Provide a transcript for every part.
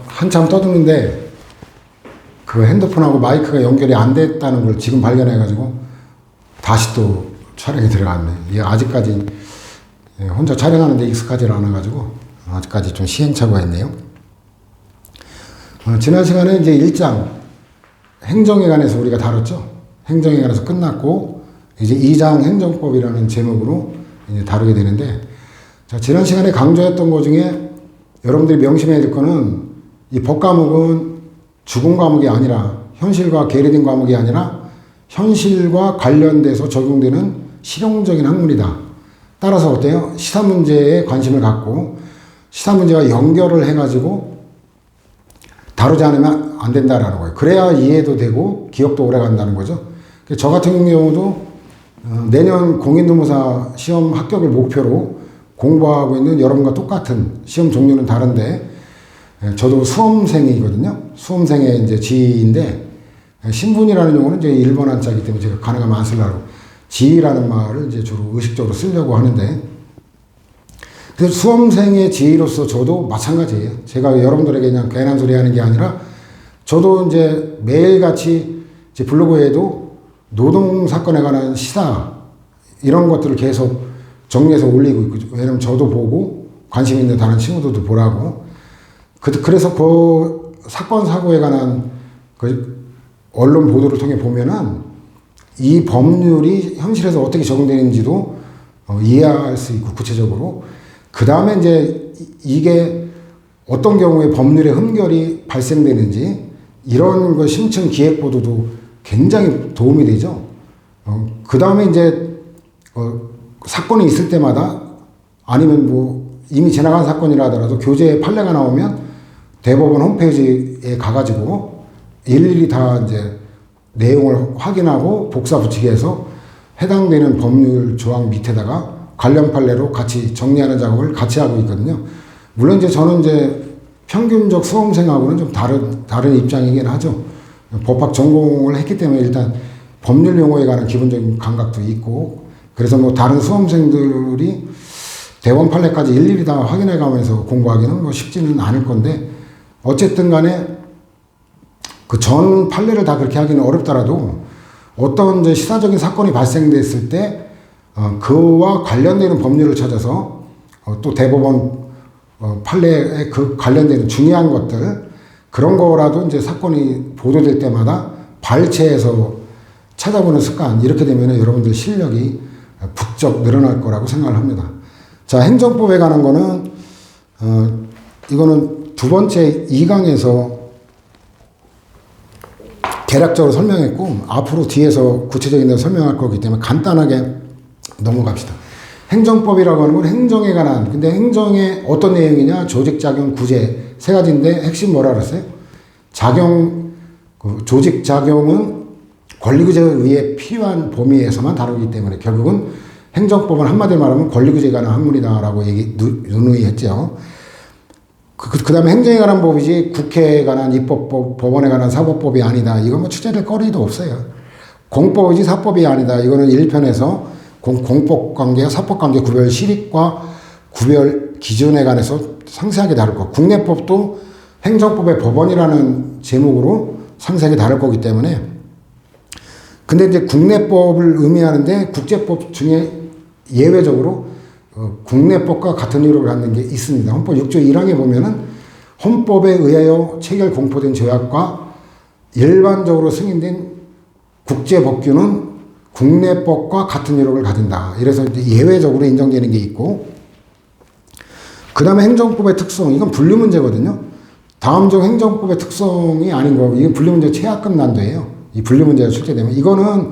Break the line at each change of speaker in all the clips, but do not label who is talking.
한참 떠드는데 그 핸드폰하고 마이크가 연결이 안 됐다는 걸 지금 발견해가지고 다시 또 촬영에 들어갔네. 이게 아직까지 혼자 촬영하는데 익숙하지 않아가지고 아직까지 좀 시행착오가 있네요. 지난 시간에 이제 1장 행정에 관해서 우리가 다뤘죠. 행정에 관해서 끝났고 이제 2장 행정법이라는 제목으로 이제 다루게 되는데, 자, 지난 시간에 강조했던 것 중에 여러분들이 명심해야 될 거는 이 법과목은 죽은 과목이 아니라 현실과 계례된 과목이 아니라 현실과 관련돼서 적용되는 실용적인 학문이다. 따라서 어때요? 시사 문제에 관심을 갖고 시사 문제와 연결을 해가지고 다루지 않으면 안 된다라는 거예요. 그래야 이해도 되고 기억도 오래 간다는 거죠. 저 같은 경우도 내년 공인노무사 시험 합격을 목표로 공부하고 있는 여러분과 똑같은 시험 종류는 다른데, 저도 수험생이거든요. 수험생의 이제 지인데, 신분이라는 용어는 이제 일본 한자이기 때문에 제가 가능하면 안 쓰려고 지라는 말을 이제 주로 의식적으로 쓰려고 하는데, 그래서 수험생의 지로서 저도 마찬가지예요. 제가 여러분들에게 그냥 괜한 소리 하는 게 아니라 저도 이제 매일같이 제 블로그에도 노동사건에 관한 시사 이런 것들을 계속 정리해서 올리고 있고, 왜냐면 저도 보고 관심 있는 다른 친구들도 보라고. 그래서 그 사건 사고에 관한 그 언론 보도를 통해 보면은 이 법률이 현실에서 어떻게 적용되는지도 이해할 수 있고, 구체적으로. 그 다음에 이제 이게 어떤 경우에 법률의 흠결이 발생되는지 이런 거 심층 기획 보도도 굉장히 도움이 되죠. 그 다음에 이제 사건이 있을 때마다, 아니면 뭐 이미 지나간 사건이라 하더라도 교재 판례가 나오면 대법원 홈페이지에 가가지고 일일이 다 이제 내용을 확인하고 복사 붙이기 해서 해당되는 법률 조항 밑에다가 관련 판례로 같이 정리하는 작업을 같이 하고 있거든요. 물론 이제 저는 이제 평균적 수험생하고는 좀 다른 입장이긴 하죠. 법학 전공을 했기 때문에 일단 법률 용어에 관한 기본적인 감각도 있고, 그래서 뭐 다른 수험생들이 대법원 판례까지 일일이 다 확인해 가면서 공부하기는 뭐 쉽지는 않을 건데, 어쨌든 간에 그 전 판례를 다 그렇게 하기는 어렵더라도 어떤 이제 시사적인 사건이 발생됐을 때 그와 관련되는 법률을 찾아서 또 대법원 판례에 그 관련되는 중요한 것들, 그런 거라도 이제 사건이 보도될 때마다 발췌해서 찾아보는 습관, 이렇게 되면 여러분들 실력이 부쩍 늘어날 거라고 생각을 합니다. 자, 행정법에 관한 거는 이거는 두 번째 2강에서 개략적으로 설명했고, 앞으로 뒤에서 구체적인 데 설명할 거기 때문에 간단하게 넘어갑시다. 행정법이라고 하는 건 행정에 관한, 근데 행정의 어떤 내용이냐, 조직, 작용, 구제 세 가지인데 핵심 뭐라 그랬어요? 조직, 작용은 권리구제에 의해 필요한 범위에서만 다루기 때문에 결국은 행정법은 한마디로 말하면 권리구제에 관한 학문이다라고 누누이 했죠. 그 다음에 행정에 관한 법이지 국회에 관한 입법법, 법원에 관한 사법법이 아니다. 이건 뭐 취재될 거리도 없어요. 공법이지 사법이 아니다. 이거는 1편에서 공법관계와 사법관계 구별 실익과 구별 기준에 관해서 상세하게 다룰 거. 국내법도 행정법의 법원이라는 제목으로 상세하게 다룰 거기 때문에. 근데 이제 국내법을 의미하는데 국제법 중에 예외적으로 국내법과 같은 이유를 갖는 게 있습니다. 헌법 6조 1항에 보면은 헌법에 의하여 체결 공포된 조약과 일반적으로 승인된 국제법규는 국내법과 같은 이력을 가진다. 이래서 예외적으로 인정되는 게 있고, 그 다음에 행정법의 특성, 이건 분류 문제거든요. 다음적 행정법의 특성이 아닌 거고, 이건 분류 문제 최하급 난도예요. 이 분류 문제가 출제되면 이거는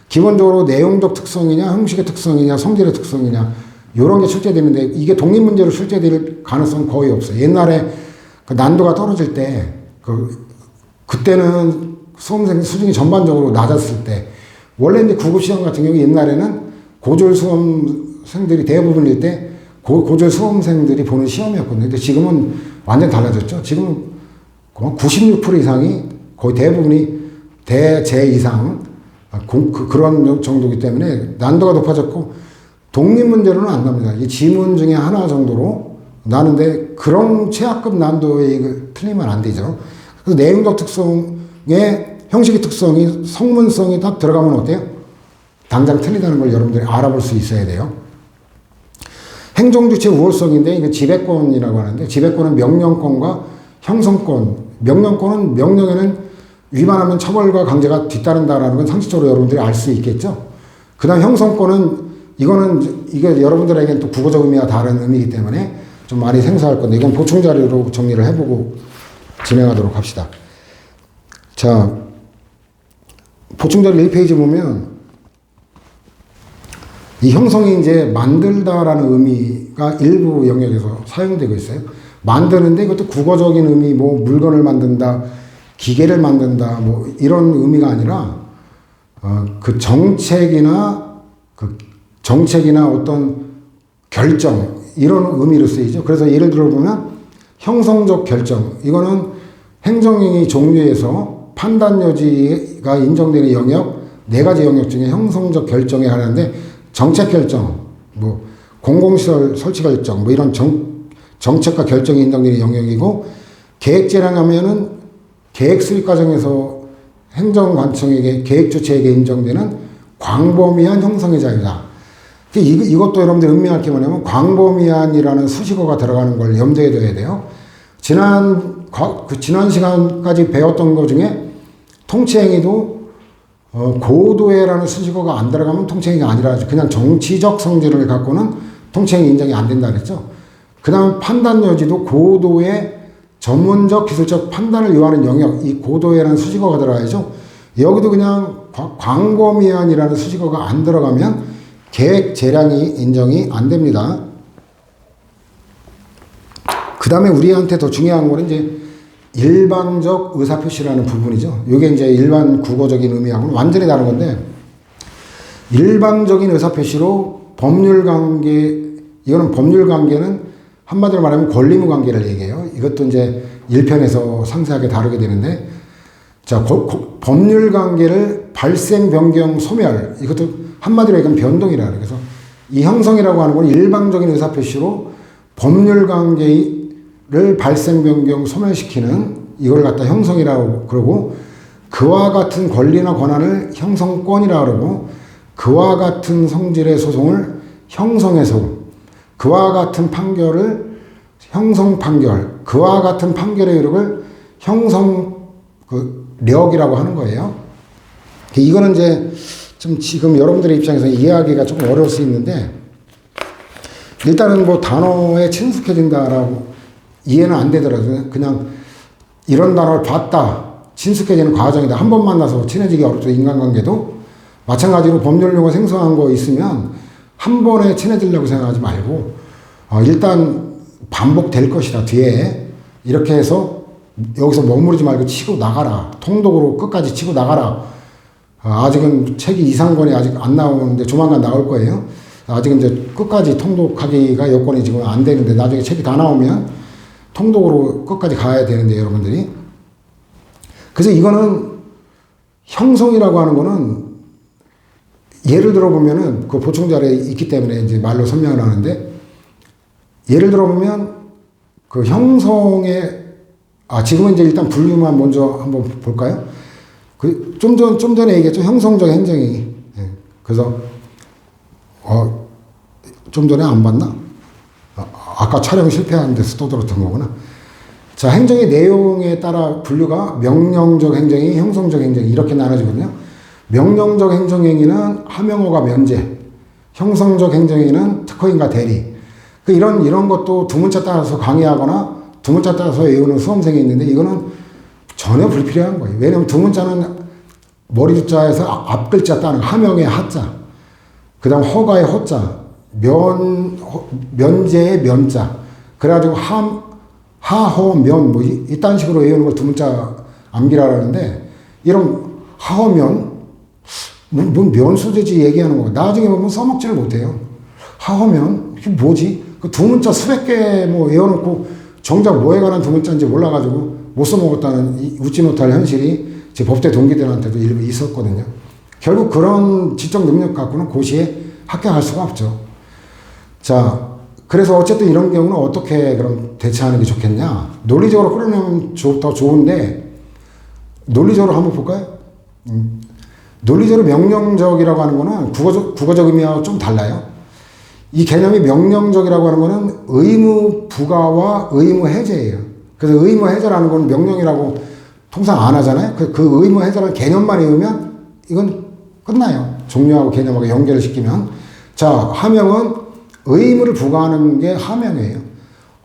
기본적으로 내용적 특성이냐, 형식의 특성이냐, 성질의 특성이냐, 이런 게 출제되는데, 이게 독립 문제로 출제될 가능성은 거의 없어요. 옛날에 그 난도가 떨어질 때, 그때는 수험생 수준이 전반적으로 낮았을 때, 원래 이제 구급 시험 같은 경우 옛날에는 고졸 수험생들이 대부분일 때 고졸 수험생들이 보는 시험이었거든요. 근데 지금은 완전 달라졌죠. 지금 96% 이상이 거의 대부분이 대제 이상 그런 정도이기 때문에 난도가 높아졌고, 독립 문제로는 안 납니다. 이 지문 중에 하나 정도로 나는데 그런 최하급 난도에 이거 틀리면 안 되죠. 그래서 내용적 특성에 형식의 특성이 성문성이 딱 들어가면 어때요? 당장 틀리다는 걸 여러분들이 알아볼 수 있어야 돼요. 행정주체 우월성인데 이거 지배권이라고 하는데 지배권은 명령권과 형성권. 명령권은 명령에는 위반하면 처벌과 강제가 뒤따른다라는 건 상식적으로 여러분들이 알 수 있겠죠. 그 다음 형성권은 이게 여러분들에게는 또 국어적 의미와 다른 의미이기 때문에 좀 많이 생소할 건데 이건 보충 자료로 정리를 해보고 진행하도록 합시다. 자, 보충 자료 1페이지 보면 이 형성이 이제 만들다라는 의미가 일부 영역에서 사용되고 있어요. 만드는데 이것도 국어적인 의미, 뭐 물건을 만든다, 기계를 만든다, 뭐 이런 의미가 아니라 그 정책이나 어떤 결정 이런 의미로 쓰이죠. 그래서 예를 들어 보면 형성적 결정 이거는 행정행위 종류에서 판단 여지가 인정되는 영역 4가지 영역 중에 형성적 결정에 하는데 정책 결정, 뭐 공공시설 설치 결정, 뭐 이런 정책과 결정이 인정되는 영역이고 계획 제량하면은 계획 수립 과정에서 행정관청에게 계획 주체에게 인정되는 광범위한 형성의 자유다. 이것도 여러분들 음미할 게 뭐냐면 광범위한이라는 수식어가 들어가는 걸 염두에 둬야 돼요. 지난 시간까지 배웠던 것 중에 통치행위도 고도해라는 수식어가 안 들어가면 통치행위가 아니라 그냥 정치적 성질을 갖고는 통치행위 인정이 안 된다 그랬죠. 그 다음 판단 여지도 고도의 전문적 기술적 판단을 요하는 영역, 이 고도해라는 수식어가 들어가야죠. 여기도 그냥 광범위한이라는 수식어가 안 들어가면 계획 재량이 인정이 안 됩니다. 그 다음에 우리한테 더 중요한 거는 이제 일반적 의사표시라는 부분이죠. 이게 이제 일반 국어적인 의미하고는 완전히 다른 건데, 일반적인 의사표시로 이거는 법률 관계는 한마디로 말하면 권리무 관계를 얘기해요. 이것도 이제 1편에서 상세하게 다루게 되는데, 자, 법률 관계를 발생, 변경, 소멸, 이것도 한마디로 얘기하면 변동이라 그래요. 그래서 이 형성이라고 하는 건 일방적인 의사표시로 법률 관계를 발생, 변경, 소멸시키는 이걸 갖다 형성이라고 그러고, 그와 같은 권리나 권한을 형성권이라고 그러고, 그와 같은 성질의 소송을 형성해소, 그와 같은 판결을 형성 판결, 그와 같은 판결의 이력을 형성력이라고 하는 거예요. 이거는 이제 좀 지금 여러분들의 입장에서 이해하기가 조금 어려울 수 있는데, 일단은 뭐 단어에 친숙해진다라고 이해는 안 되더라도 그냥 이런 단어를 봤다, 친숙해지는 과정이다. 한 번 만나서 친해지기 어렵죠. 인간관계도 마찬가지로 법률용어 생소한 거 있으면 한 번에 친해지려고 생각하지 말고 일단 반복될 것이다. 뒤에 이렇게 해서 여기서 머무르지 말고 치고 나가라. 통독으로 끝까지 치고 나가라. 아직은 책이 이상권이 아직 안 나오는데 조만간 나올 거예요. 아직은 이제 끝까지 통독하기가 여건이 지금 안 되는데 나중에 책이 다 나오면 통독으로 끝까지 가야 되는데 여러분들이. 그래서 이거는 형성이라고 하는 거는 예를 들어 보면은 그 보충 자료에 있기 때문에 이제 말로 설명을 하는데, 예를 들어 보면 그 형성의 지금은 이제 일단 분류만 먼저 한번 볼까요? 좀 전에 얘기했죠. 형성적 행정이. 예. 그래서 좀 전에 안 봤나? 아까 촬영 실패한 데서 또 들었던 거구나. 자, 행정의 내용에 따라 분류가 명령적 행정이, 형성적 행정이 이렇게 나눠지거든요. 명령적 행정행위는 하명어가 면제, 형성적 행정행위는 특허인과 대리. 이런 것도 두문자 따라서 강의하거나 두문자 따라서 외우는 수험생이 있는데 이거는 전혀 불필요한 거예요. 왜냐하면 두문자는 머리 두자에서 앞 글자 따는 하명의 하자, 그 다음 허가의 허자, 면제의 면자, 그래가지고 하허면 뭐 이딴 식으로 외우는 걸 두문자 암기라 하는데, 이런 하허면 뭔 면소재지 얘기하는 거 나중에 보면 써먹지를 못해요. 하허면 이게 뭐지? 그 두문자 수백 개 뭐 외워놓고 정작 뭐에 관한 두문자인지 몰라가지고 못 써먹었다는 웃지 못할 현실이 제 법대 동기들한테도 일부 있었거든요. 결국 그런 지적 능력 갖고는 고시에 합격할 수가 없죠. 자, 그래서 어쨌든 이런 경우는 어떻게 그럼 대처하는 게 좋겠냐? 논리적으로 끌어내면 더 좋은데, 논리적으로 한번 볼까요? 논리적으로 명령적이라고 하는 거는 국어적 의미하고 좀 달라요. 이 개념이 명령적이라고 하는 거는 의무 부과와 의무 해제예요. 그래서 의무 해제라는 건 명령이라고 통상 안 하잖아요. 그 의무 해제라는 개념만 외우면 이건 끝나요. 종류하고 개념하고 연결을 시키면. 자, 하명은 의무를 부과하는 게 하명이에요.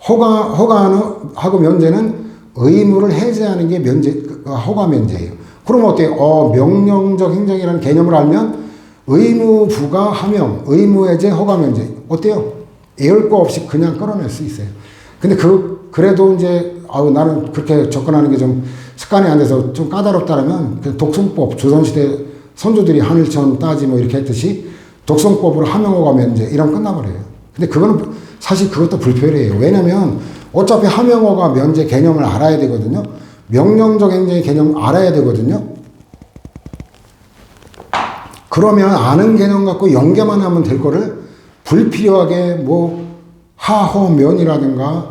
허가하고 면제는 의무를 해제하는 게 허가 면제예요. 그럼 어때요? 명령적 행정이라는 개념을 알면 의무 부과 하명, 의무 해제, 허가 면제. 어때요? 애울 거 없이 그냥 끌어낼 수 있어요. 근데 그래도 이제, 나는 그렇게 접근하는 게 좀 습관이 안 돼서 좀 까다롭다면, 그 독송법, 조선시대 선조들이 한일천 따지 뭐 이렇게 했듯이 독송법으로 하명, 허가 면제, 이러면 끝나버려요. 근데 그거는 사실 그것도 불편해요. 왜냐면 어차피 하명, 허가 면제 개념을 알아야 되거든요. 명령적 행정의 개념을 알아야 되거든요. 그러면 아는 개념 갖고 연계만 하면 될 거를 불필요하게 뭐 하허면이라든가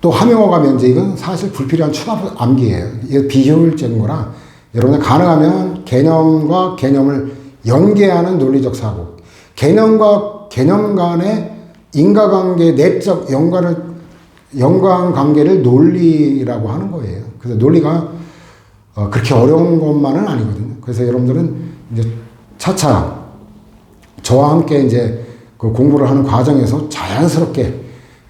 또 하명허가 면제, 이건 사실 불필요한 추가 암기예요. 이게 비효율적인 거라 여러분들 가능하면 개념과 개념을 연계하는 논리적 사고, 개념과 개념 간의 인과관계, 내적 연관관계를 논리라고 하는 거예요. 그래서 논리가 그렇게 어려운 것만은 아니거든요. 그래서 여러분들은 이제 차차 저와 함께 이제 그 공부를 하는 과정에서 자연스럽게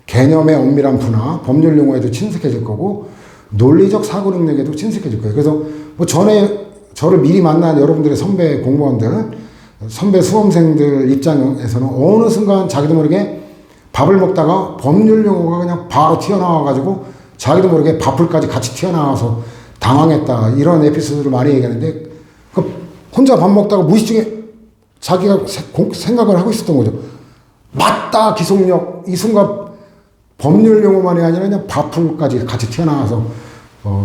개념의 엄밀한 분화, 법률 용어에도 친숙해질 거고 논리적 사고 능력에도 친숙해질 거예요. 그래서 뭐 전에 저를 미리 만난 여러분들의 선배 공무원들, 선배 수험생들 입장에서는 어느 순간 자기도 모르게 밥을 먹다가 법률 용어가 그냥 바로 튀어나와가지고 자기도 모르게 밥풀까지 같이 튀어나와서 당황했다, 이런 에피소드를 많이 얘기하는데, 혼자 밥 먹다가 무의식 중에 자기가 생각을 하고 있었던 거죠. 맞다, 기속력. 이 순간 법률 용어만이 아니라 그냥 밥풀까지 같이 튀어나와서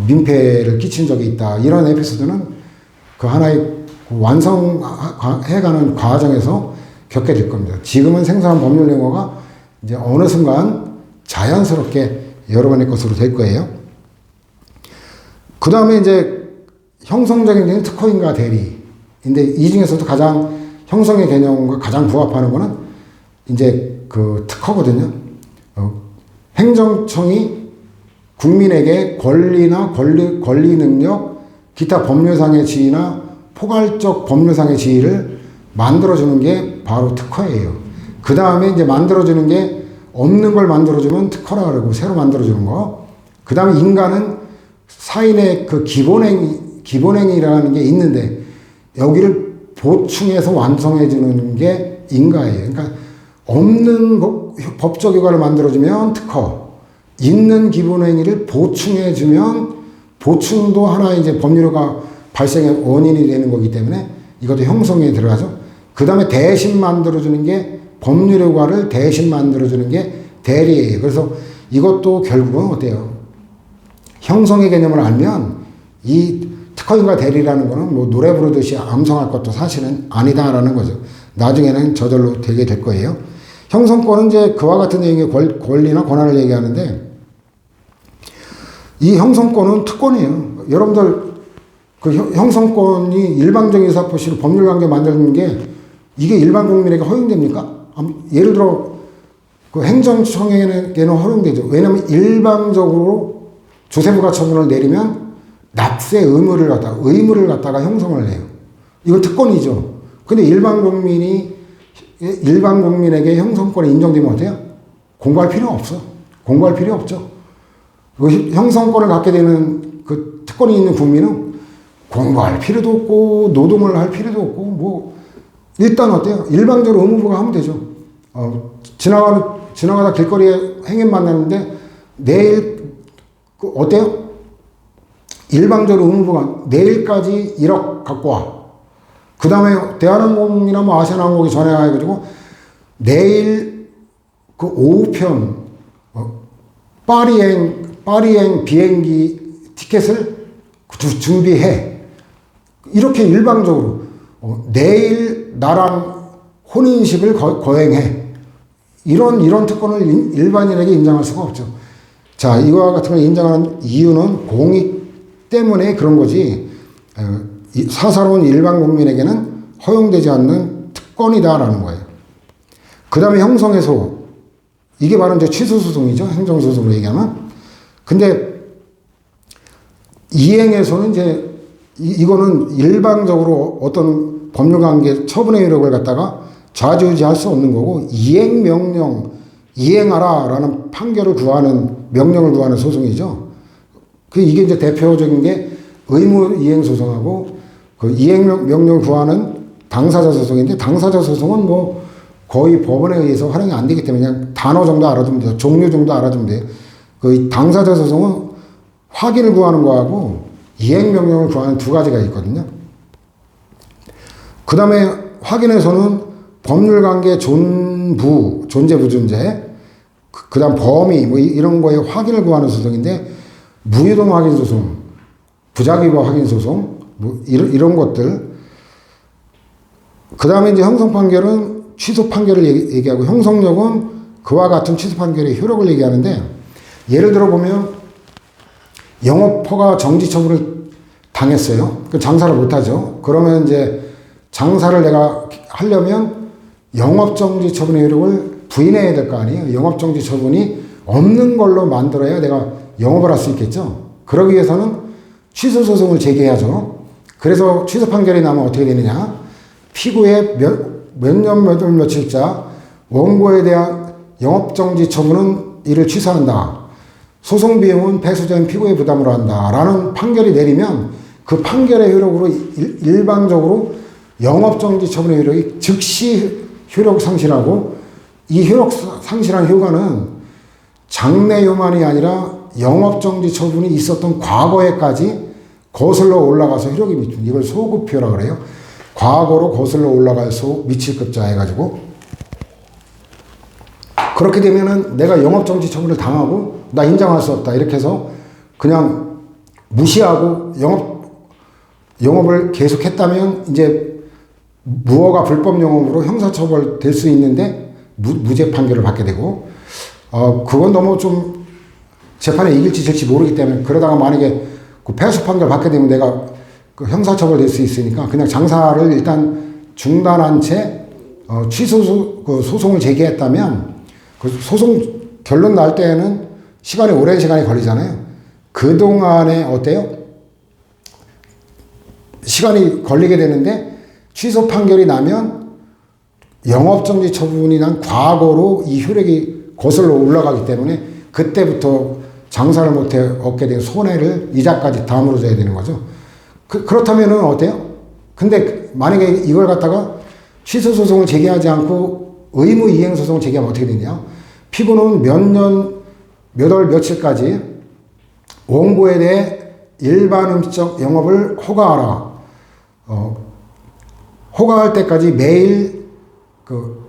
민폐를 끼친 적이 있다. 이런 에피소드는 그 하나의 완성해가는 과정에서 겪게 될 겁니다. 지금은 생소한 법률 용어가 이제 어느 순간 자연스럽게 여러분의 것으로 될 거예요. 그 다음에 이제 형성적인 개념, 특허인과 대리. 근데 이 중에서도 가장 형성의 개념과 가장 부합하는 거는 이제 그 특허거든요. 행정청이 국민에게 권리나 권리 능력, 기타 법률상의 지위나 포괄적 법률상의 지위를 만들어주는 게 바로 특허예요. 그 다음에 이제 만들어주는 게 없는 걸 만들어주면 특허라 그러고 새로 만들어주는 거. 그 다음에 인간은 사인의 그 기본행위라는 게 있는데 여기를 보충해서 완성해주는 게 인가예요. 그러니까 없는 법적 효과를 만들어주면 특허, 있는 기본행위를 보충해주면 보충도 하나의 이제 법률효과 발생의 원인이 되는 거기 때문에 이것도 형성에 들어가죠. 그 다음에 대신 만들어주는 게 법률효과를 대신 만들어주는 게 대리예요. 그래서 이것도 결국은 어때요? 형성의 개념을 알면 이 특허인과 대리라는 거는 뭐 노래 부르듯이 암송할 것도 사실은 아니다라는 거죠. 나중에는 저절로 되게 될 거예요. 형성권은 이제 그와 같은 내용의 권리나 권한을 얘기하는데 이 형성권은 특권이에요. 여러분들 그 형성권이 일방적인 의사표시로 법률관계 만드는 게 이게 일반 국민에게 허용됩니까? 예를 들어 그 행정청에게는 허용되죠. 왜냐하면 일방적으로 조세부가 처분을 내리면 납세 의무를 갖다가 형성을 해요. 이건 특권이죠. 근데 일반 국민에게 형성권이 인정되면 어때요? 공부할 필요 없어. 공부할 필요 없죠. 형성권을 갖게 되는 그 특권이 있는 국민은 공부할 필요도 없고 노동을 할 필요도 없고 뭐 일단 어때요? 일방적으로 의무부가 하면 되죠. 지나가다 길거리에 행인 만났는데 내일 어때요? 일방적으로 의무부가 내일까지 1억 갖고 와. 그 다음에 대한항공이나 뭐 아시아나항공이 전화해가지고 내일 그 오후편 파리행 비행기 티켓을 준비해. 이렇게 일방적으로 내일 나랑 혼인식을 거행해. 이런 특권을 일반인에게 인정할 수가 없죠. 자, 이와 같은 걸 인정하는 이유는 공익 때문에 그런 거지, 사사로운 일반 국민에게는 허용되지 않는 특권이다라는 거예요. 그 다음에 형성해소. 이게 바로 이제 취소소송이죠. 행정소송으로 얘기하면. 근데 이행해소는 이제 이거는 일방적으로 어떤 법률관계 처분의 효력을 갖다가 좌지우지할 수 없는 거고, 이행명령, 이행하라 라는 판결을 구하는, 명령을 구하는 소송이죠. 이게 이제 대표적인 게 의무이행소송하고 그 이행명령을 구하는 당사자 소송인데, 당사자 소송은 뭐 거의 법원에 의해서 활용이 안 되기 때문에 그냥 단어 정도 알아두면 돼요. 종류 정도 알아두면 돼요. 그 당사자 소송은 확인을 구하는 거하고 이행명령을 구하는 두 가지가 있거든요. 그 다음에 확인에서는 법률관계 존재, 부존재, 그 다음 범위, 뭐 이런 거에 확인을 구하는 소송인데, 무유동 확인 소송, 부작위법 확인 소송, 뭐 이런 것들. 그 다음에 이제 형성 판결은 취소 판결을 얘기하고, 형성력은 그와 같은 취소 판결의 효력을 얘기하는데, 예를 들어 보면 영업허가 정지 처분을 당했어요. 장사를 못하죠. 그러면 이제 장사를 내가 하려면 영업정지 처분의 효력을 부인해야 될 거 아니에요. 영업정지 처분이 없는 걸로 만들어야 내가 영업을 할 수 있겠죠. 그러기 위해서는 취소소송을 제기해야죠. 그래서 취소 판결이 나면 어떻게 되느냐. 피고의 몇 년 몇 월 며칠자 원고에 대한 영업정지 처분은 이를 취소한다. 소송 비용은 배수자인 피고의 부담으로 한다. 라는 판결이 내리면 그 판결의 효력으로 일방적으로 영업정지 처분의 효력이 즉시 효력 상실하고, 이 효력 상실한 효과는 장래효만이 아니라 영업정지 처분이 있었던 과거에까지 거슬러 올라가서 효력이 미칩니다. 이걸 소급효라고 그래요. 과거로 거슬러 올라갈 미칠급자 해가지고, 그렇게 되면은 내가 영업정지 처분을 당하고 나 인정할 수 없다 이렇게 해서 그냥 무시하고 영업을 계속했다면 이제 무허가 불법 영업으로 형사처벌 될 수 있는데 무죄 판결을 받게 되고, 그건 너무 좀 재판에 이길지 질지 모르기 때문에, 그러다가 만약에 그 패소 판결 받게 되면 내가 그 형사처벌 될 수 있으니까 그냥 장사를 일단 중단한 채 취소 그 소송을 제기했다면, 그 소송 결론 날 때에는 시간이 오랜 시간이 걸리잖아요. 그동안에 어때요? 시간이 걸리게 되는데, 취소 판결이 나면 영업정지 처분이 난 과거로 이 효력이 거슬러 올라가기 때문에 그때부터 장사를 못해 얻게 된 손해를 이자까지 다 물어줘야 되는 거죠. 그렇다면은 어때요? 근데 만약에 이걸 갖다가 취소 소송을 제기하지 않고 의무 이행 소송을 제기하면 어떻게 되냐? 피고는 몇 년, 몇 월, 며칠까지 원고에 대해 일반 음식점 영업을 허가하라. 허가할 때까지 매일 그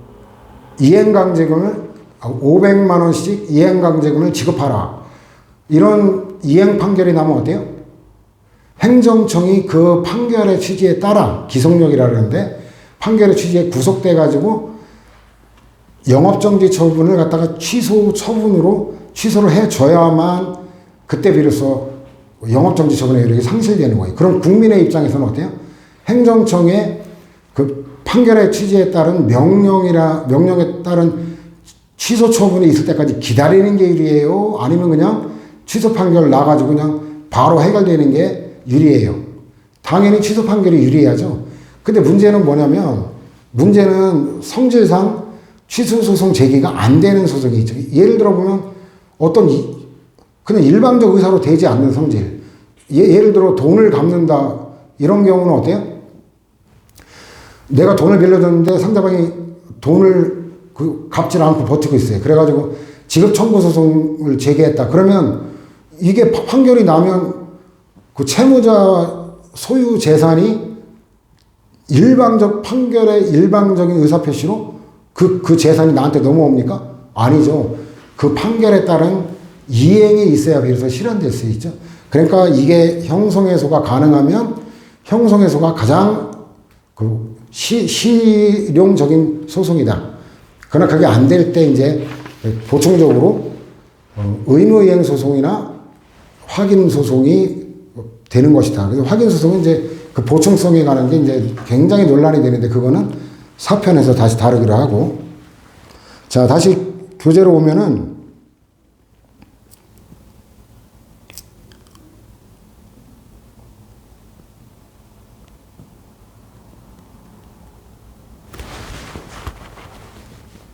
이행강제금을 500만 원씩 이행강제금을 지급하라. 이런 이행 판결이 나면 어때요? 행정청이 그 판결의 취지에 따라, 기속력이라 그러는데 판결의 취지에 구속돼 가지고 영업정지 처분을 갖다가 취소 처분으로 취소를 해줘야만 그때 비로소 영업정지 처분의 효력이 상실되는 거예요. 그럼 국민의 입장에서는 어때요? 행정청의 그 판결의 취지에 따른 명령에 따른 취소 처분이 있을 때까지 기다리는 게 유리해요? 아니면 그냥 취소 판결 나가지고 그냥 바로 해결되는 게 유리해요? 당연히 취소 판결이 유리해야죠. 근데 문제는 뭐냐면, 문제는 성질상 취소 소송 제기가 안 되는 소송이 있죠. 예를 들어 보면 어떤 그냥 일방적 의사로 되지 않는 성질. 예를 들어 돈을 갚는다. 이런 경우는 어때요? 내가 돈을 빌려줬는데 상대방이 돈을 갚질 않고 버티고 있어요. 그래가지고 지급 청구 소송을 제기했다. 그러면 이게 판결이 나면 그 채무자 소유 재산이 일방적 판결의 일방적인 의사표시로 그 재산이 나한테 넘어옵니까? 아니죠. 그 판결에 따른 이행이 있어야 비로소 실현될 수 있죠. 그러니까 이게 형성해소가 가능하면 형성해소가 가장 실용적인 소송이다. 그러나 그게 안 될 때 이제 보충적으로 의무이행 소송이나 확인 소송이 되는 것이다. 그래서 확인 소송은 이제 그 보충성에 관한 게 이제 굉장히 논란이 되는데 그거는 사편에서 다시 다루기로 하고. 자, 다시 교재로 오면은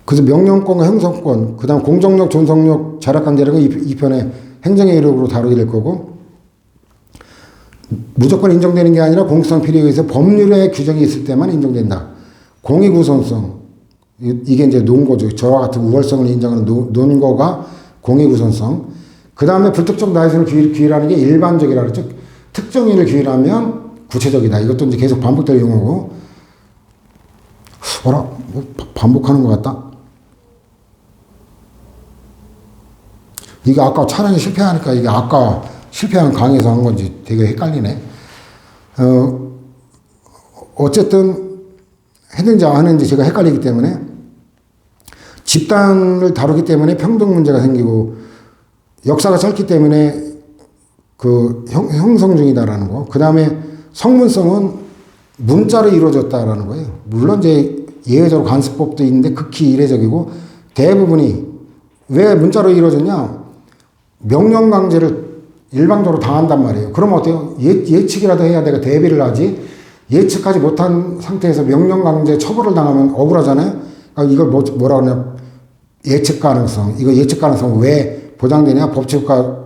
그래서 명령권과 형성권, 그 다음 공정력, 존속력, 자락관계라고 이 편에 행정의 이력으로 다루게 될 거고, 무조건 인정되는 게 아니라 공수성 필요에 의해서 법률의 규정이 있을 때만 인정된다. 공익우선성, 이게 이제 논거죠. 저와 같은 우월성을 인정하는 논거가 공익우선성. 그 다음에 불특정 나해선을 규율하는 게 일반적이라 그랬죠. 특정인을 규율하면 구체적이다. 이것도 이제 계속 반복될 용어고, 뭐 반복하는 것 같다. 이게 아까 촬영이 실패하니까 이게 아까 실패한 강의에서 한 건지 되게 헷갈리네. 어쨌든 했는지 안 했는지 제가 헷갈리기 때문에 집단을 다루기 때문에 평등 문제가 생기고 역사가 짧기 때문에 그 형성 중이다라는 거. 그 다음에 성문성은 문자로 이루어졌다라는 거예요. 물론 이제 예외적으로 관습법도 있는데 극히 이례적이고 대부분이 왜 문자로 이루어졌냐? 명령 강제를 일방적으로 당한단 말이에요. 그러면 어때요? 예측이라도 해야 내가 대비를 하지. 예측하지 못한 상태에서 명령 강제 처벌을 당하면 억울하잖아요. 그러니까 이걸 뭐라 그러냐? 예측 가능성. 이거 예측 가능성 왜 보장되냐? 법치국가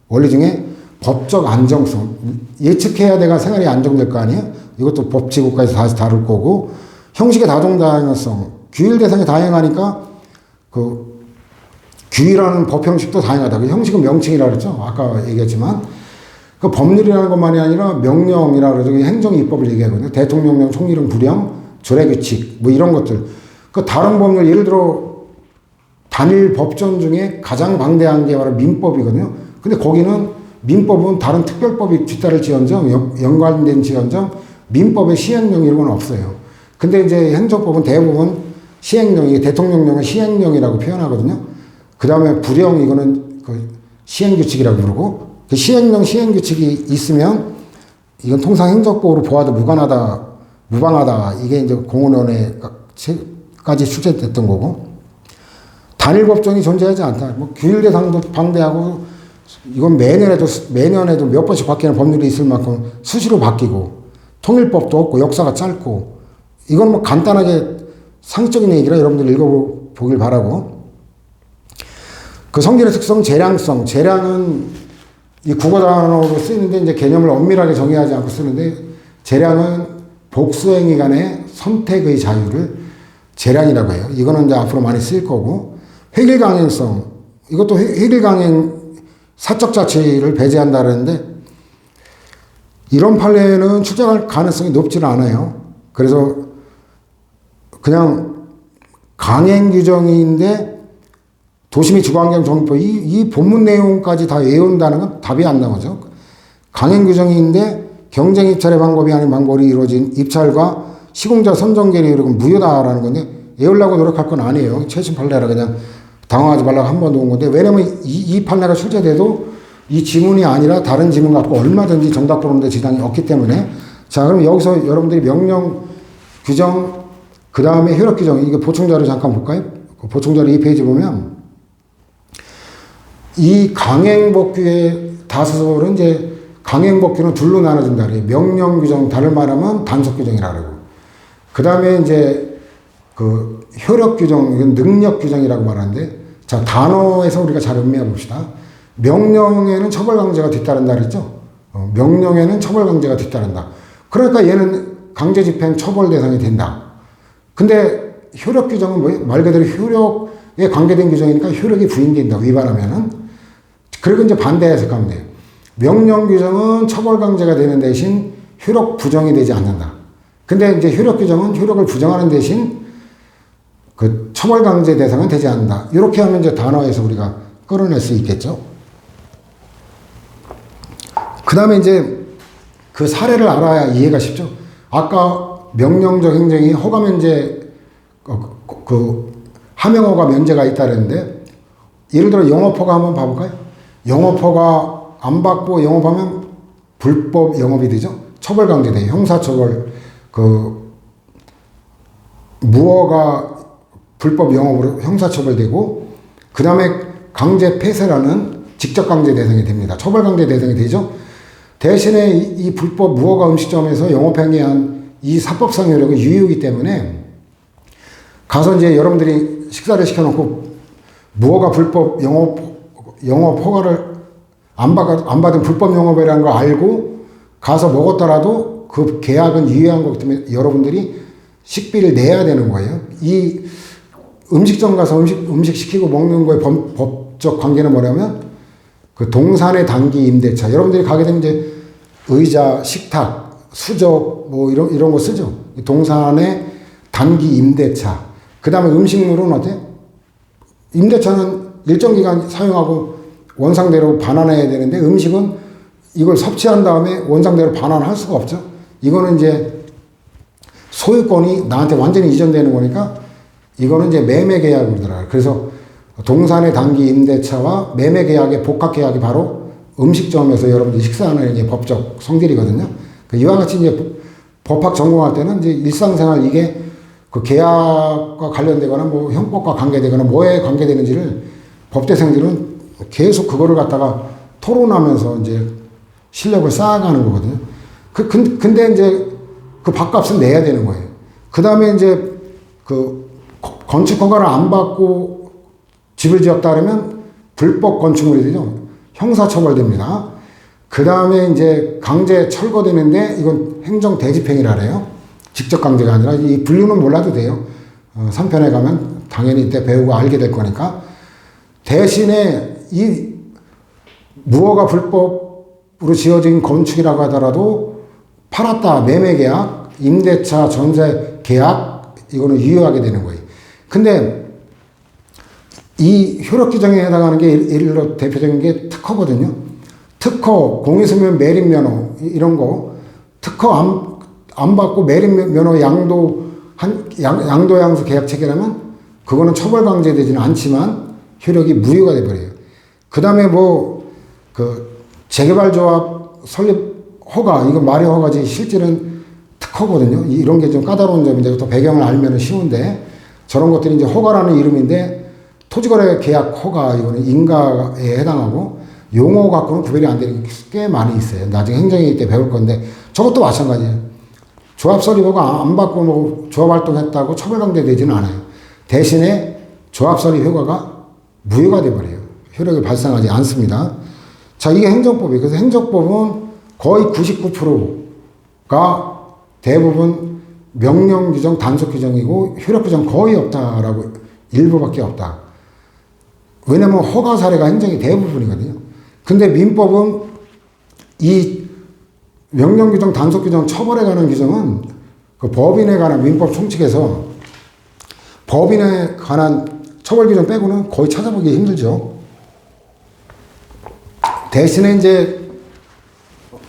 원리 중에 법적 안정성. 예측해야 내가 생활이 안정될 거 아니에요? 이것도 법치국가에서 다시 다룰 거고, 형식의 다종다양성. 규율 대상이 다양하니까 그 규율하는 법 형식도 다양하다. 그 형식은 명칭이라 그랬죠. 아까 얘기했지만. 그 법률이라는 것만이 아니라 명령이라 그러죠. 행정 입법을 얘기하거든요. 대통령령, 총리령, 부령, 조례규칙, 뭐 이런 것들. 그 다른 법률, 예를 들어 단일 법전 중에 가장 방대한 게 바로 민법이거든요. 근데 거기는 민법은 다른 특별법이 뒤따를 지언정, 연관된 지언정, 민법의 시행령 이런 건 없어요. 근데 이제 행정법은 대부분 시행령이, 대통령령은 시행령이라고 표현하거든요. 그 다음에 부령, 이거는 그 시행규칙이라고 부르고, 그 시행령, 시행규칙이 있으면 이건 통상 행정법으로 보아도 무관하다, 무방하다. 이게 이제 공원원에까지 출제됐던 거고, 단일법정이 존재하지 않다. 뭐 규율 대상도 방대하고, 이건 매년에도 몇 번씩 바뀌는 법률이 있을 만큼 수시로 바뀌고, 통일법도 없고, 역사가 짧고, 이건 뭐 간단하게 상식적인 얘기라 여러분들 읽어보길 바라고. 그 성질의 특성, 재량성. 재량은 이 국어 단어로 쓰이는데 이제 개념을 엄밀하게 정의하지 않고 쓰는데, 재량은 복수행위 간의 선택의 자유를 재량이라고 해요. 이거는 이제 앞으로 많이 쓰일 거고, 획일 강행성. 이것도 획일 강행 사적 자치를 배제한다는데, 이런 판례는 출제할 가능성이 높지는 않아요. 그래서 그냥 강행 규정인데 도시및 주거환경 정비법 이 본문 내용까지 다 외운다는 건 답이 안 나오죠. 강행 규정인데 경쟁 입찰의 방법이 아닌 방법으로 이루어진 입찰과 시공자 선정 계획이 무효다라는 건데 외우려고 노력할 건 아니에요. 최신 판례라 그냥 당황하지 말라고 한 번 놓은 건데, 왜냐면 이 판례가 출제돼도 이 지문이 아니라 다른 지문 갖고 얼마든지 정답 보는데 지장이 없기 때문에. 자, 그럼 여기서 여러분들이 명령 규정, 그 다음에 효력 규정, 이게 보충자료 잠깐 볼까요? 보충자료 2페이지 보면 이 강행법규의 다수설은 이제 강행법규는 둘로 나눠진다 그래요. 명령 규정, 다른 말하면 단속 규정이라 그러고. 그 다음에 이제 그 효력 규정, 이건 능력 규정이라고 말하는데, 자, 단어에서 우리가 잘 음미해 봅시다. 명령에는 처벌 강제가 뒤따른다 그랬죠? 명령에는 처벌 강제가 뒤따른다. 그러니까 얘는 강제 집행 처벌 대상이 된다. 근데 효력 규정은 뭐예요? 말 그대로 효력에 관계된 규정이니까 효력이 부인된다. 위반하면은. 그리고 이제 반대 해석하면 돼요. 명령 규정은 처벌 강제가 되는 대신 효력 부정이 되지 않는다. 근데 이제 효력 규정은 효력을 부정하는 대신 그 처벌 강제 대상은 되지 않는다. 이렇게 하면 이제 단어에서 우리가 끌어낼 수 있겠죠. 그 다음에 이제 그 사례를 알아야 이해가 쉽죠. 아까 명령적 행정이 허가 면제 하명호가 면제가 있다는데 예를 들어 영업허가 한번 봐볼까요? 영업허가 안 받고 영업하면 불법 영업이 되죠. 처벌강제돼요. 형사처벌 무허가 불법 영업으로 형사처벌되고 그 다음에 강제 폐쇄라는 직접 강제 대상이 됩니다. 처벌 강제 대상이 되죠. 대신에 이 불법 무허가 음식점에서 영업행위한 이 사법상 효력은 유효이기 때문에 가서 이제 여러분들이 식사를 시켜놓고 무허가 불법 영업 허가를 안 받은 불법 영업이라는 걸 알고 가서 먹었더라도 그 계약은 유효한 거기 때문에 여러분들이 식비를 내야 되는 거예요. 이 음식점 가서 음식 시키고 먹는 거의 법적 관계는 뭐냐면 그 동산의 단기 임대차. 여러분들이 가게 되면 이제 의자, 식탁, 수저 뭐 이런 거 쓰죠. 동산의 단기 임대차. 그 다음에 음식물은 어때? 임대차는 일정 기간 사용하고 원상대로 반환해야 되는데 음식은 이걸 섭취한 다음에 원상대로 반환할 수가 없죠. 이거는 이제 소유권이 나한테 완전히 이전되는 거니까 이거는 이제 매매 계약으로 들어가요. 그래서 동산의 단기 임대차와 매매 계약의 복합 계약이 바로 음식점에서 여러분들이 식사하는 게 법적 성질이거든요. 이와 같이 이제 법학 전공할 때는 이제 일상생활 이게 그 계약과 관련되거나 뭐 형법과 관계되거나 뭐에 관계되는지를 법대생들은 계속 그거를 갖다가 토론하면서 이제 실력을 쌓아가는 거거든요. 근데 이제 그 밥값은 내야 되는 거예요. 그 다음에 이제 그 건축 허가를 안 받고 집을 지었다 그러면 불법 건축물이 되죠. 형사처벌됩니다. 그 다음에 이제 강제 철거되는데 이건 행정 대집행위라 그래요. 직접 강제가 아니라 이 분류는 몰라도 돼요. 3편에 가면 당연히 이때 배우고 알게 될 거니까. 대신에 이 무허가 불법으로 지어진 건축이라고 하더라도 팔았다 매매 계약, 임대차, 전세 계약 이거는 유효하게 되는 거예요. 근데 이 효력 규정에 해당하는 게 예를 들어 대표적인 게 특허거든요. 특허, 공유수면 매립 면허 이런 거 특허 안 받고 매립 면허 양도 양수 계약 체결하면 그거는 처벌 강제되지는 않지만 효력이 무효가 돼 버려요. 그다음에 재개발조합 설립 허가 이거 말이 허가지 실질은 특허거든요. 이런 게 좀 까다로운 점인데 또 배경을 알면 쉬운데 저런 것들이 이제 허가라는 이름인데 토지거래 계약 허가 이거는 인가에 해당하고 용어 갖고는 구별이 안 되는 게 꽤 많이 있어요. 나중에 행정회의 때 배울 건데 저것도 마찬가지예요. 조합 설립 허가 안 받고 뭐 조합 활동했다고 처벌 강제되지는 않아요. 대신에 조합 설립 효과가 무효가 돼버려요. 효력이 발생하지 않습니다. 자, 이게 행정법이에요. 그래서 행정법은 거의 99%가 대부분 명령 규정, 단속 규정이고 효력 규정 거의 없다라고 일부밖에 없다. 왜냐면 허가 사례가 행정이 대부분이거든요. 근데 민법은 이 명령 규정, 단속 규정, 처벌에 관한 규정은 그 법인에 관한 민법 총칙에서 법인에 관한 처벌 규정 빼고는 거의 찾아보기 힘들죠. 대신에 이제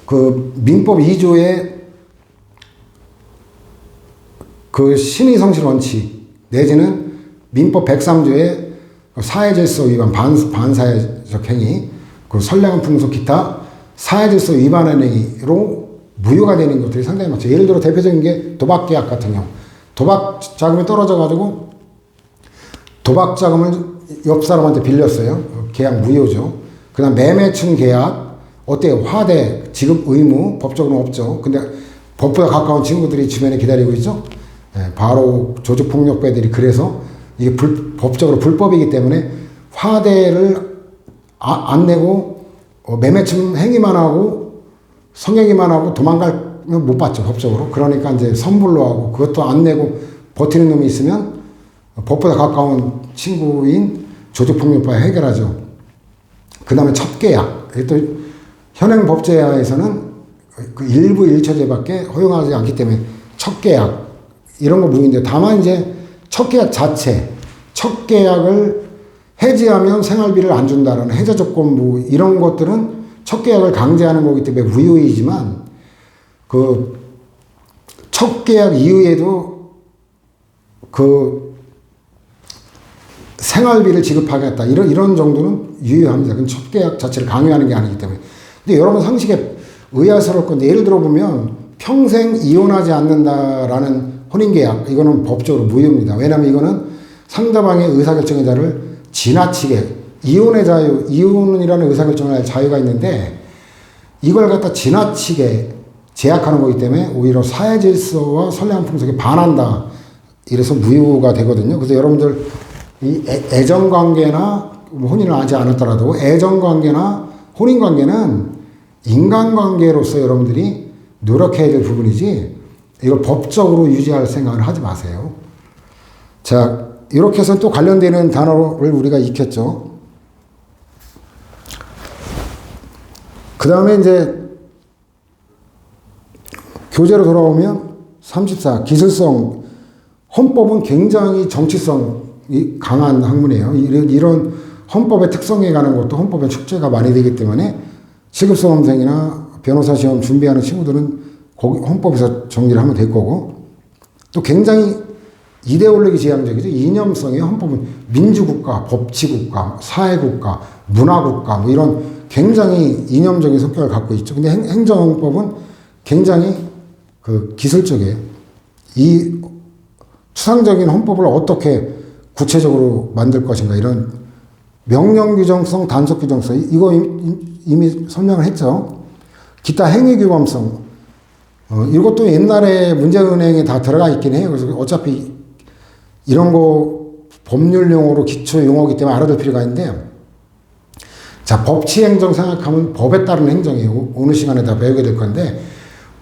그 민법 2조에 그 신의성실 원칙 내지는 민법 103조의 사회질서 위반, 반사회적 행위, 그 선량한 풍속 기타 사회질서 위반한 행위로 무효가 되는 것들이 상당히 많죠. 예를 들어 대표적인 게 도박계약 같은 경우. 도박 자금이 떨어져가지고 도박 자금을 옆 사람한테 빌렸어요. 계약 무효죠. 그 다음 매매층 계약. 어때요? 화대, 지급 의무, 법적으로는 없죠. 근데 법보다 가까운 친구들이 주변에 기다리고 있죠. 바로 조직폭력배들이 그래서 이게 법적으로 불법이기 때문에 화대를 안 내고 매매층 행위만 하고 성행위만 하고 도망가면 못 받죠. 법적으로. 그러니까 이제 선불로 하고 그것도 안 내고 버티는 놈이 있으면 법보다 가까운 친구인 조직폭력배가 해결하죠. 그 다음에 첩계약. 또 현행 법제하에서는 그 일부 일처제밖에 허용하지 않기 때문에 첩계약 이런 거 무효인데 다만 이제 첩계약 자체, 첩계약을 해지하면 생활비를 안 준다라는 해제 조건부 이런 것들은 첩계약을 강제하는 거기 때문에 무효이지만 그 첩계약 이후에도 그 생활비를 지급하겠다. 이런 정도는 유효합니다. 그건 첫 계약 자체를 강요하는 게 아니기 때문에. 근데 여러분 상식에 의아스러울 건데, 예를 들어 보면 평생 이혼하지 않는다라는 혼인계약, 이거는 법적으로 무효입니다. 왜냐하면 이거는 상대방의 의사결정의 자를 지나치게, 이혼의 자유, 이혼이라는 의사결정을 할 자유가 있는데 이걸 갖다 지나치게 제약하는 거기 때문에 오히려 사회 질서와 선량한 풍속에 반한다. 이래서 무효가 되거든요. 그래서 여러분들 이 애정관계나 혼인을 하지 않았더라도 애정관계나 혼인관계는 인간관계로서 여러분들이 노력해야 될 부분이지 이걸 법적으로 유지할 생각을 하지 마세요. 자, 이렇게 해서 또 관련되는 단어를 우리가 익혔죠. 그 다음에 이제 교재로 돌아오면 34, 기술성. 헌법은 굉장히 정치성이 강한 학문이에요. 이런 헌법의 특성에 관한 것도 헌법에 축제가 많이 되기 때문에 시급수험생이나 변호사 시험 준비하는 친구들은 거기 헌법에서 정리를 하면 될 거고, 또 굉장히 이데올로기 지향적이죠. 이념성의 헌법은 민주국가, 법치국가, 사회국가, 문화국가 뭐 이런 굉장히 이념적인 성격을 갖고 있죠. 근데 행정법은 굉장히 그 기술적이에요. 이 추상적인 헌법을 어떻게 구체적으로 만들 것인가, 이런 명령 규정성, 단속 규정성, 이거 이미 설명을 했죠. 기타 행위 규범성, 이것도 옛날에 문제은행에 다 들어가 있긴 해요. 그래서 어차피 이런 거 법률 용어로 기초 용어이기 때문에 알아둘 필요가 있는데, 자, 법치행정 생각하면 법에 따른 행정이에요. 오늘 시간에 다 배우게 될 건데,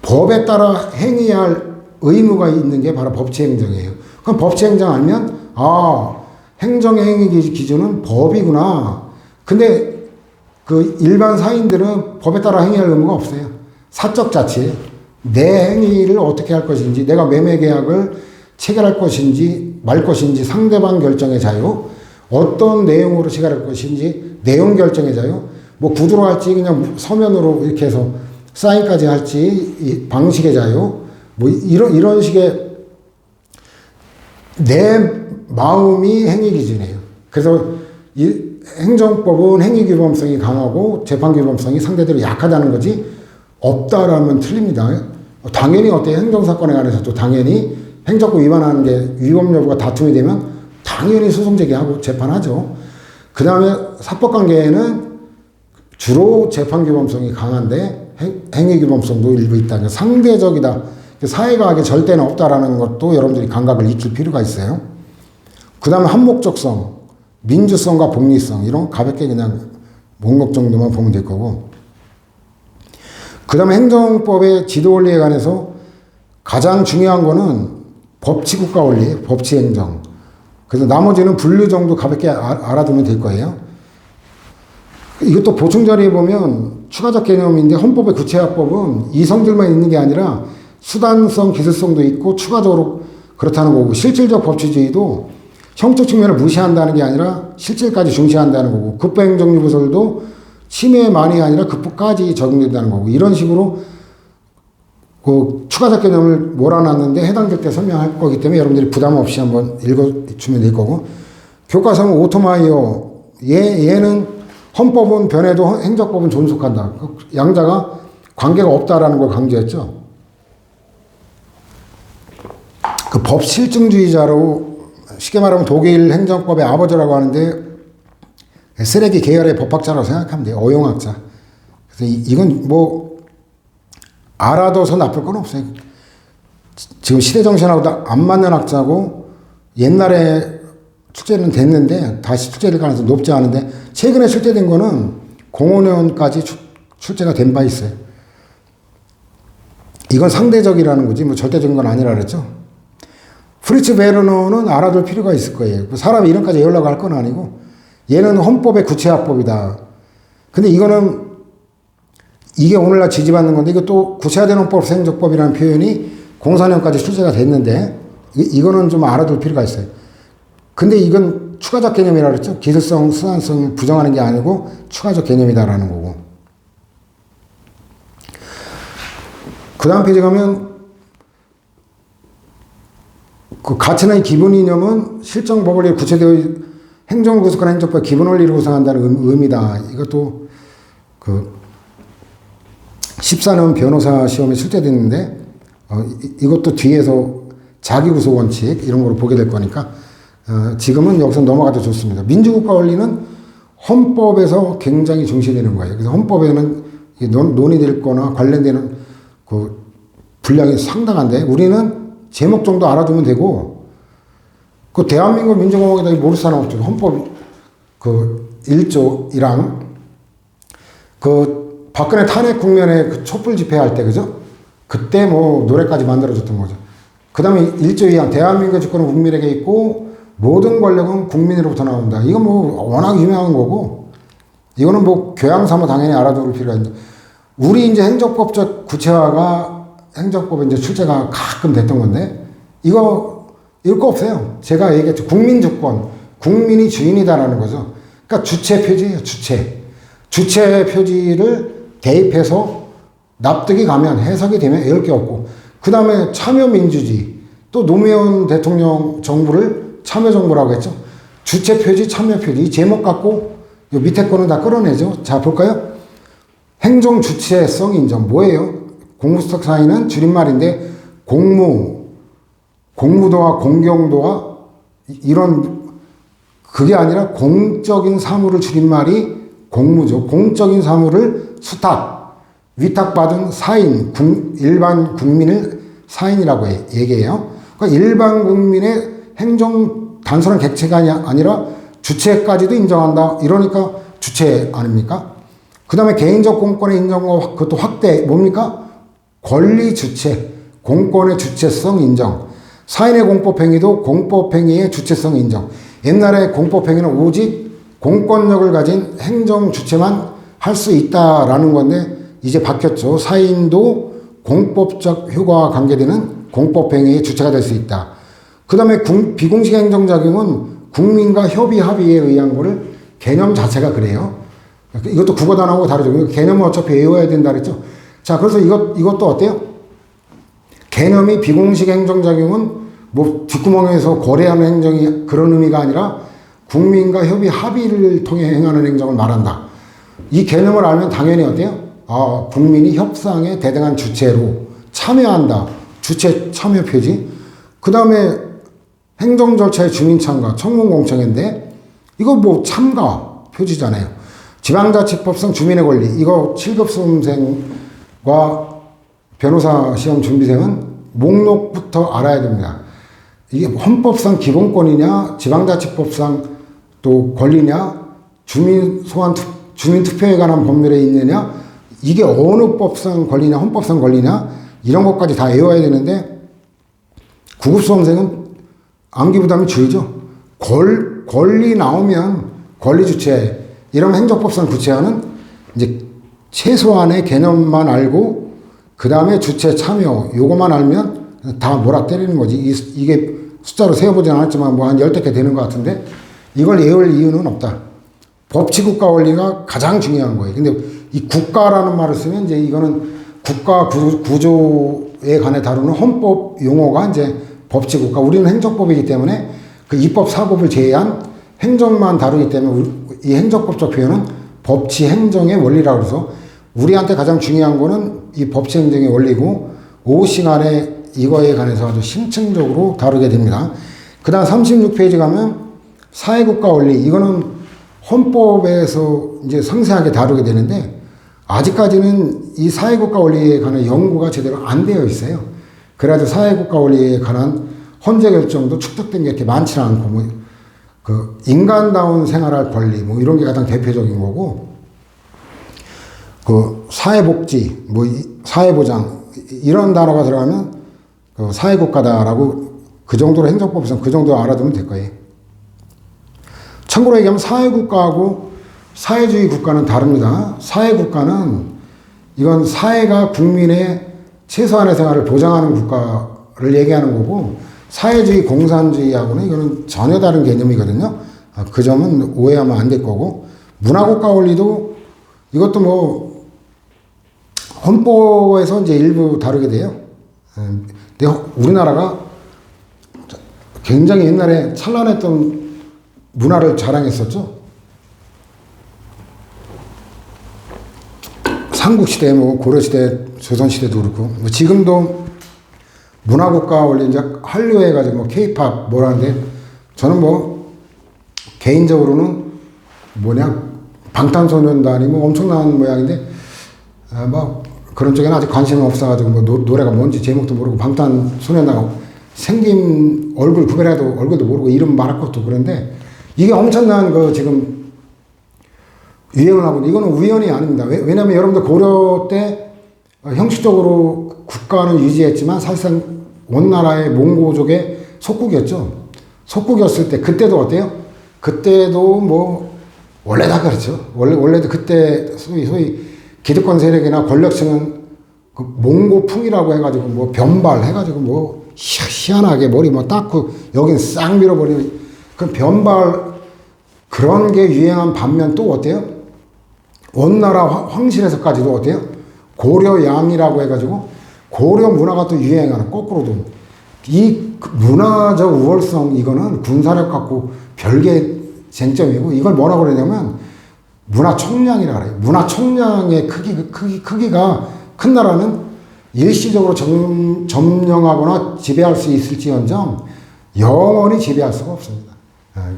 법에 따라 행해야 할 의무가 있는 게 바로 법치행정이에요. 그럼 법치행정 알면, 아, 행정의 행위 기준은 법이구나. 근데 그 일반 사인들은 법에 따라 행해야 할 의무가 없어요. 사적 자치, 내 행위를 어떻게 할 것인지, 내가 매매 계약을 체결할 것인지 말 것인지 상대방 결정의 자유, 어떤 내용으로 체결할 것인지 내용 결정의 자유, 뭐 구두로 할지 그냥 서면으로 이렇게 해서 사인까지 할지 방식의 자유, 뭐 이런 식의 내 마음이 행위 기준이에요. 그래서 이 행정법은 행위 규범성이 강하고 재판 규범성이 상대적으로 약하다는 거지, 없다라면 틀립니다. 당연히 어때요? 행정사건에 관해서도 당연히 행정법 위반하는 게 위법 여부가 다툼이 되면 당연히 소송 제기하고 재판하죠. 그 다음에 사법관계에는 주로 재판 규범성이 강한데 행위 규범성도 일부 있다. 상대적이다. 사회과학에 절대는 없다라는 것도 여러분들이 감각을 익힐 필요가 있어요. 그 다음에 한목적성, 민주성과 복리성, 이런 가볍게 그냥 목록 정도만 보면 될 거고, 그 다음에 행정법의 지도 원리에 관해서 가장 중요한 거는 법치국가 원리, 법치행정. 그래서 나머지는 분류 정도 가볍게 알아두면 될 거예요. 이것도 보충 자료에 보면 추가적 개념인데, 헌법의 구체화법은 이 성질만 있는 게 아니라 수단성, 기술성도 있고 추가적으로 그렇다는 거고, 실질적 법치주의도 형적 측면을 무시한다는 게 아니라 실질까지 중시한다는 거고, 급부행정유부설도 침해만이 아니라 급부까지 적용된다는 거고, 이런 식으로 그 추가적 개념을 몰아놨는데 해당될 때 설명할 거기 때문에 여러분들이 부담 없이 한번 읽어주면 될 거고, 교과서는 오토마이어, 얘는 헌법은 변해도 행정법은 존속한다. 양자가 관계가 없다라는 걸 강조했죠. 그 법실증주의자로 쉽게 말하면 독일 행정법의 아버지라고 하는데, 쓰레기 계열의 법학자라고 생각하면 돼요. 어용학자. 그래서 이건 뭐 알아둬서 나쁠 건 없어요. 지금 시대 정신하고 안 맞는 학자고, 옛날에 출제는 됐는데 다시 출제될 가능성이 높지 않은데, 최근에 출제된 거는 05년까지 출제가 된 바 있어요. 이건 상대적이라는 거지 뭐 절대적인 건 아니라 그랬죠. 프리츠 베르너는 알아둘 필요가 있을 거예요. 사람이 이름까지 외우려고 할 건 아니고, 얘는 헌법의 구체화법이다. 근데 이거는 이게 오늘날 지지받는 건데, 이것도 구체화된 헌법 행정법이라는 표현이 04년까지 출제가 됐는데, 이거는 좀 알아둘 필요가 있어요. 근데 이건 추가적 개념이라고 그랬죠. 기술성, 수단성을 부정하는 게 아니고 추가적 개념이다라는 거고. 그 다음 페이지 가면, 그 가치의 기본 이념은 실정 법원에 구체되어 행정을 구속하는 행정법 기본 원리를 구성한다는 의미다. 이것도 그 14년 변호사 시험에 출제됐는데 이것도 뒤에서 자기 구속 원칙 이런 거로 보게 될 거니까 지금은 여기서 넘어가도 좋습니다. 민주국가 원리는 헌법에서 굉장히 중시되는 거예요. 그래서 헌법에는 논의될 거나 관련되는 그 분량이 상당한데 우리는 제목 정도 알아두면 되고 그 대한민국 민주공화국에 모를 사람 없죠. 헌법 그 1조 1항 그 박근혜 탄핵 국면에 그 촛불 집회할 때 그죠? 그때 뭐 노래까지 만들어줬던 거죠. 그 다음에 1조 2항 대한민국의 주권은 국민에게 있고 모든 권력은 국민으로부터 나온다. 이건 뭐 워낙 유명한 거고 이거는 뭐 교양 삼아 당연히 알아둘 필요가 있는데 우리 이제 행정법적 구체화가 행정법에 이제 출제가 가끔 됐던 건데 이거 읽을 거 없어요. 제가 얘기했죠. 국민주권, 국민이 주인이다라는 거죠. 그러니까 주체 표지예요. 주체 표지를 대입해서 납득이 가면 해석이 되면 읽을 게 없고 그 다음에 참여민주주의 또 노무현 대통령 정부를 참여정부라고 했죠. 주체 표지, 참여 표지 이 제목 갖고 요 밑에 거는 다 끌어내죠. 자 볼까요? 행정 주체성 인정 뭐예요? 공무수석 사이는 줄임말인데 공무도와 공경도와 이런 그게 아니라 공적인 사무를 줄임말이 공무죠. 공적인 사무를 위탁받은 사인, 일반 국민을 사인이라고 얘기해요. 그러니까 일반 국민의 행정 단순한 객체가 아니라 주체까지도 인정한다. 이러니까 주체 아닙니까? 그 다음에 개인적 공권의 인정과 그것도 확대 뭡니까? 권리 주체, 공권의 주체성 인정. 사인의 공법행위도 공법행위의 주체성 인정. 옛날에 공법행위는 오직 공권력을 가진 행정 주체만 할 수 있다라는 건데 이제 바뀌었죠. 사인도 공법적 효과와 관계되는 공법행위의 주체가 될 수 있다. 그 다음에 비공식 행정작용은 국민과 협의 합의에 의한 거를 개념 자체가 그래요. 이것도 국어 단어하고 다르죠. 개념은 어차피 외워야 된다 그랬죠. 자, 그래서 이것도 어때요? 개념이 비공식 행정작용은 뭐 뒷구멍에서 거래하는 행정이 그런 의미가 아니라 국민과 협의 합의를 통해 행하는 행정을 말한다. 이 개념을 알면 당연히 어때요? 국민이 협상에 대등한 주체로 참여한다. 주체 참여 표지. 그 다음에 행정 절차의 주민 참가, 청문 공청회인데 이거 뭐 참가 표지잖아요. 지방자치법상 주민의 권리. 이거 7급 수험생과 변호사 시험 준비생은 목록부터 알아야 됩니다. 이게 헌법상 기본권이냐, 지방자치법상 또 권리냐, 주민투표에 관한 법률에 있느냐, 이게 어느 법상 권리냐, 헌법상 권리냐, 이런 것까지 다 외워야 되는데, 9급 수험생은 암기 부담이 줄죠. 권리 나오면 권리 주체, 이런 행정법상 구체화는 이제 최소한의 개념만 알고, 그 다음에 주체 참여, 요거만 알면 다 몰아 때리는 거지. 이게 숫자로 세어보진 않았지만 뭐 한 10개 되는 것 같은데, 이걸 외울 이유는 없다. 법치국가 원리가 가장 중요한 거예요. 근데 이 국가라는 말을 쓰면 이제 이거는 국가 구조에 관해 다루는 헌법 용어가 이제 법치국가. 우리는 행정법이기 때문에 그 입법 사법을 제외한 행정만 다루기 때문에 이 행정법적 표현은 법치 행정의 원리라고 해서 우리한테 가장 중요한 거는 이 법치 행정의 원리고 5시간에 이거에 관해서 아주 심층적으로 다루게 됩니다. 그 다음 36페이지 가면 사회국가 원리, 이거는 헌법에서 이제 상세하게 다루게 되는데 아직까지는 이 사회국가 원리에 관한 연구가 제대로 안 되어 있어요. 그래도 사회국가 원리에 관한 헌재 결정도 축적된 게 이렇게 많지는 않고 뭐 그 인간다운 생활할 권리 뭐 이런 게 가장 대표적인 거고 그 사회복지 뭐 사회보장 이런 단어가 들어가면 그 사회국가다라고 그 정도로 행정법에서 그 정도 알아두면 될 거예요. 참고로 얘기하면 사회국가하고 사회주의 국가는 다릅니다. 사회국가는 이건 사회가 국민의 최소한의 생활을 보장하는 국가를 얘기하는 거고 사회주의 공산주의하고는 이거는 전혀 다른 개념이거든요. 그 점은 오해하면 안 될 거고 문화국가 원리도 이것도 뭐 헌법에서 이제 일부 다루게 돼요. 근데 우리나라가 굉장히 옛날에 찬란했던 문화를 자랑했었죠. 삼국시대, 뭐 고려시대, 조선시대도 그렇고, 뭐 지금도 문화국가 원리 이제 한류 해가지고 뭐 케이팝 뭐라는데, 저는 뭐 개인적으로는 방탄소년단이 뭐 엄청난 모양인데, 뭐 그런 쪽에는 아직 관심이 없어가지고 뭐 노래가 뭔지 제목도 모르고, 방탄소년단 생긴 얼굴 구별해도 얼굴도 모르고 이름 말할 것도 그런데, 이게 엄청난 그 지금 유행을 하고, 이거는 우연이 아닙니다. 왜냐면 여러분들 고려 때 형식적으로 국가는 유지했지만 사실상 원나라의 몽고족의 속국이었죠. 속국이었을 때 그때도 어때요? 그때도 뭐 원래 다 그렇죠. 원래도 그때 소위 기득권 세력이나 권력층은 그 몽고풍이라고 해가지고 뭐 변발해가지고 뭐 희한하게 머리 뭐 닦고 여긴 싹 밀어버리는 그 변발, 그런 게 유행한 반면 또 어때요? 원나라 황실에서까지도 어때요? 고려양이라고 해가지고 고려 문화가 또 유행하는, 거꾸로도 이 문화적 우월성, 이거는 군사력 갖고 별개의 쟁점이고, 이걸 뭐라고 그러냐면 문화총량이라 그래요. 문화총량의 크기가 큰 나라는 일시적으로 점령하거나 지배할 수 있을지언정 영원히 지배할 수가 없습니다.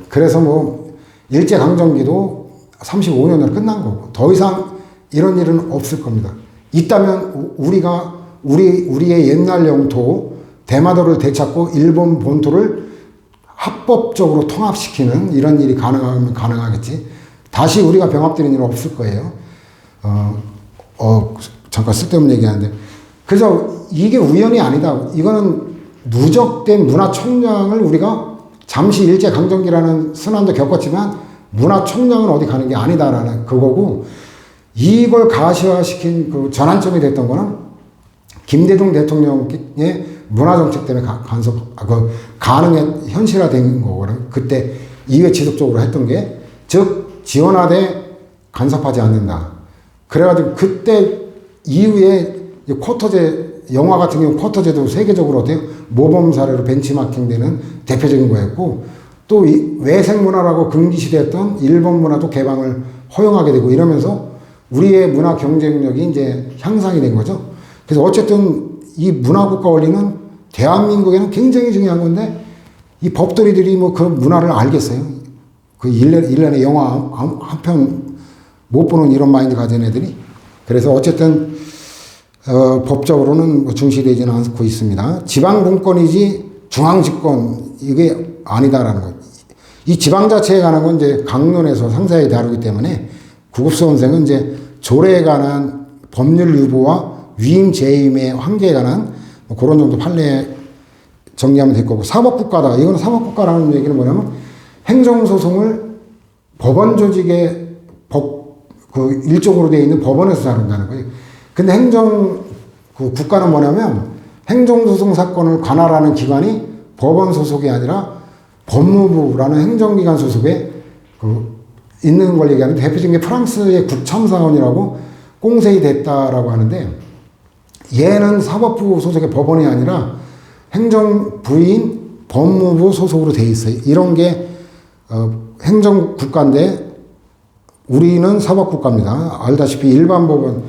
그래서 뭐 일제강점기도 35년으로 끝난 거고, 더 이상 이런 일은 없을 겁니다. 있다면 우리의 옛날 영토 대마도를 되찾고 일본 본토를 합법적으로 통합시키는 이런 일이 가능하면 가능하겠지. 다시 우리가 병합되는 일은 없을 거예요. 잠깐 쓸데없는 얘기하는데, 그래서 이게 우연이 아니다. 이거는 누적된 문화총량을 우리가 잠시 일제강점기라는 순환도 겪었지만 문화총량은 어디 가는 게 아니다라는 그거고, 이걸 가시화시킨 그 전환점이 됐던 거는 김대중 대통령의 문화정책 때문에 현실화된 거거든. 그때 이외 지속적으로 했던 게, 즉 지원하되 간섭하지 않는다. 그래가지고 그때 이후에 쿼터제, 영화 같은 경우 쿼터제도 세계적으로 어때요? 모범 사례로 벤치마킹되는 대표적인 거였고, 또 외색 문화라고 금기시됐던 일본 문화도 개방을 허용하게 되고, 이러면서 우리의 문화 경쟁력이 이제 향상이 된 거죠. 그래서 어쨌든 이 문화국가 원리는 대한민국에는 굉장히 중요한 건데, 이 법돌이들이 뭐 그 문화를 알겠어요? 그 1년에 영화 한 편 못 보는 이런 마인드 가진 애들이. 그래서 어쨌든 법적으로는 뭐 중시되지는 않고 있습니다. 지방분권이지 중앙집권, 이게 아니다라는 거예요. 이 지방자치에 관한 건 이제 강론에서 상세히 다루기 때문에 구급수험생은 이제 조례에 관한 법률 유보와 위임 재임의 한계에 관한 뭐 그런 정도 판례 정리하면 될 거고, 사법국가다. 이거는 사법국가라는 얘기는 뭐냐면 행정소송을 법원 조직의 일종으로 되어 있는 법원에서 다룬다는 거예요. 근데 국가는 뭐냐면 행정소송 사건을 관할하는 기관이 법원 소속이 아니라 법무부라는 행정기관 소속에 있는 걸 얘기하는데, 대표적인 게 프랑스의 국참사원이라고 꽁세이 됐다라고 하는데, 얘는 사법부 소속의 법원이 아니라 행정부인 법무부 소속으로 돼 있어요. 이런 게 행정국가인데 우리는 사법국가입니다. 알다시피 일반 법원,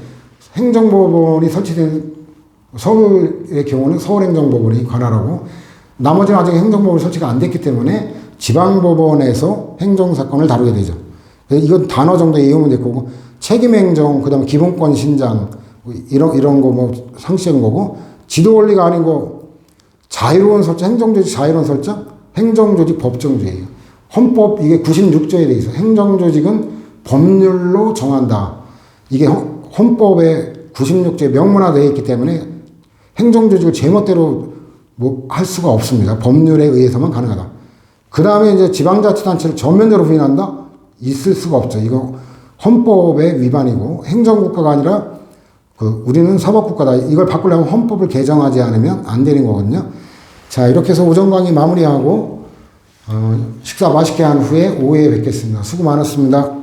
행정법원이 설치된 서울의 경우는 서울행정법원이 관할하고, 나머지는 아직 행정법원이 설치가 안 됐기 때문에 지방법원에서 행정사건을 다루게 되죠. 이건 단어 정도 외우면 될 거고, 책임행정, 그 다음에 기본권 신장, 이런 거 뭐 상시한 거고, 지도원리가 아닌 거, 자유로운 설정, 행정조직 자유로운 설정, 행정조직 법정주의예요. 헌법, 이게 96조에 돼 있어. 행정조직은 법률로 정한다. 이게 헌법의 96조에 명문화되어 있기 때문에 행정조직을 제멋대로 뭐 할 수가 없습니다. 법률에 의해서만 가능하다. 그 다음에 이제 지방자치단체를 전면적으로 부인한다? 있을 수가 없죠. 이거 헌법의 위반이고, 행정국가가 아니라 우리는 사법국가다. 이걸 바꾸려면 헌법을 개정하지 않으면 안 되는 거거든요. 자, 이렇게 해서 오전 강의 마무리하고 식사 맛있게 한 후에 오후에 뵙겠습니다. 수고 많았습니다.